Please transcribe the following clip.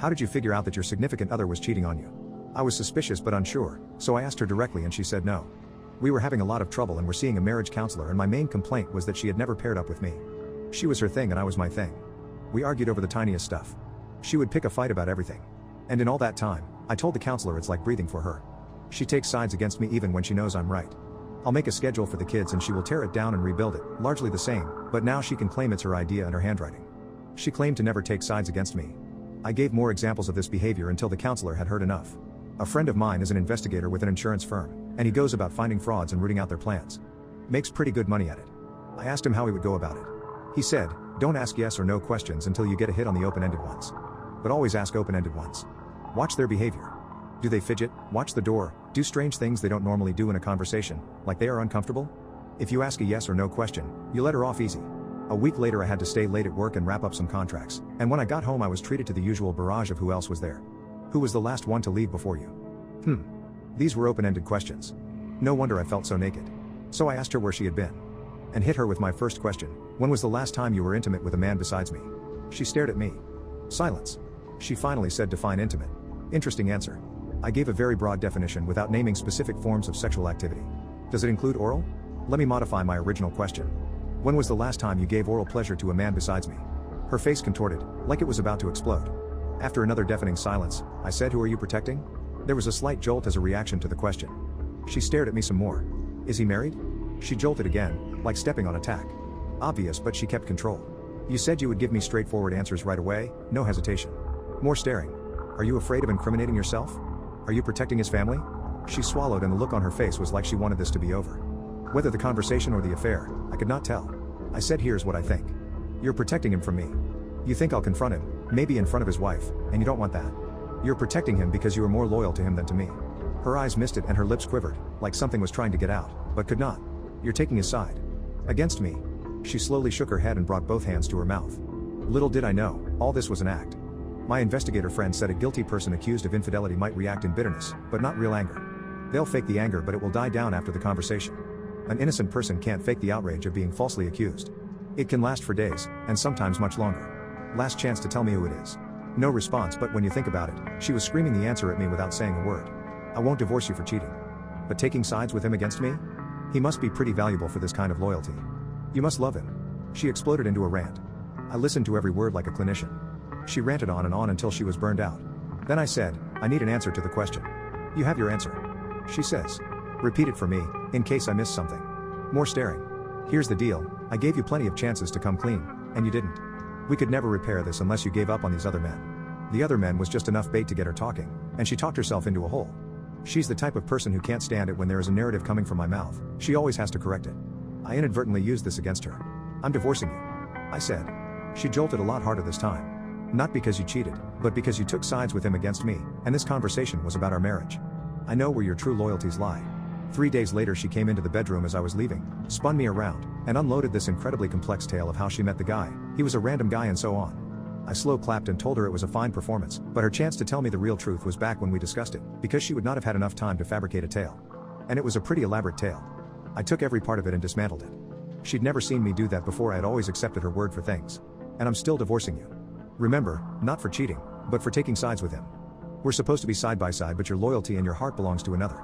How did you figure out that your significant other was cheating on you? I was suspicious but unsure, so I asked her directly and she said no. We were having a lot of trouble and were seeing a marriage counselor, and my main complaint was that she had never paired up with me. She was her thing and I was my thing. We argued over the tiniest stuff. She would pick a fight about everything. And in all that time, I told the counselor it's like breathing for her. She takes sides against me even when she knows I'm right. I'll make a schedule for the kids and she will tear it down and rebuild it, largely the same, but now she can claim it's her idea and her handwriting. She claimed to never take sides against me. I gave more examples of this behavior until the counselor had heard enough. A friend of mine is an investigator with an insurance firm, and he goes about finding frauds and rooting out their plans. Makes pretty good money at it. I asked him how he would go about it. He said, don't ask yes or no questions until you get a hit on the open-ended ones. But always ask open-ended ones. Watch their behavior. Do they fidget, watch the door, do strange things they don't normally do in a conversation, like they are uncomfortable? If you ask a yes or no question, you let her off easy. A week later I had to stay late at work and wrap up some contracts, and when I got home I was treated to the usual barrage of who else was there. Who was the last one to leave before you? These were open-ended questions. No wonder I felt so naked. So I asked her where she had been. And hit her with my first question, when was the last time you were intimate with a man besides me? She stared at me. Silence. She finally said define intimate. Interesting answer. I gave a very broad definition without naming specific forms of sexual activity. Does it include oral? Let me modify my original question. When was the last time you gave oral pleasure to a man besides me? Her face contorted, like it was about to explode. After another deafening silence, I said, who are you protecting? There was a slight jolt as a reaction to the question. She stared at me some more. Is he married? She jolted again, like stepping on a tack. Obvious, but she kept control. You said you would give me straightforward answers right away, no hesitation. More staring. Are you afraid of incriminating yourself? Are you protecting his family? She swallowed and the look on her face was like she wanted this to be over. Whether the conversation or the affair, I could not tell. I said, here's what I think. You're protecting him from me. You think I'll confront him, maybe in front of his wife, and you don't want that. You're protecting him because you are more loyal to him than to me. Her eyes misted and her lips quivered, like something was trying to get out, but could not. You're taking his side. Against me. She slowly shook her head and brought both hands to her mouth. Little did I know, all this was an act. My investigator friend said a guilty person accused of infidelity might react in bitterness, but not real anger. They'll fake the anger, but it will die down after the conversation. An innocent person can't fake the outrage of being falsely accused. It can last for days, and sometimes much longer. Last chance to tell me who it is. No response, but when you think about it, she was screaming the answer at me without saying a word. I won't divorce you for cheating. But taking sides with him against me? He must be pretty valuable for this kind of loyalty. You must love him. She exploded into a rant. I listened to every word like a clinician. She ranted on and on until she was burned out. Then I said, I need an answer to the question. You have your answer. She says. Repeat it for me, in case I missed something. More staring. Here's the deal, I gave you plenty of chances to come clean, and you didn't. We could never repair this unless you gave up on these other men. The other men was just enough bait to get her talking, and she talked herself into a hole. She's the type of person who can't stand it when there is a narrative coming from my mouth, she always has to correct it. I inadvertently used this against her. I'm divorcing you. I said. She jolted a lot harder this time. Not because you cheated, but because you took sides with him against me, and this conversation was about our marriage. I know where your true loyalties lie. 3 days later she came into the bedroom as I was leaving, spun me around, and unloaded this incredibly complex tale of how she met the guy, he was a random guy and so on. I slow clapped and told her it was a fine performance, but her chance to tell me the real truth was back when we discussed it, because she would not have had enough time to fabricate a tale. And it was a pretty elaborate tale. I took every part of it and dismantled it. She'd never seen me do that before. I had always accepted her word for things. And I'm still divorcing you. Remember, not for cheating, but for taking sides with him. We're supposed to be side by side, but your loyalty and your heart belongs to another.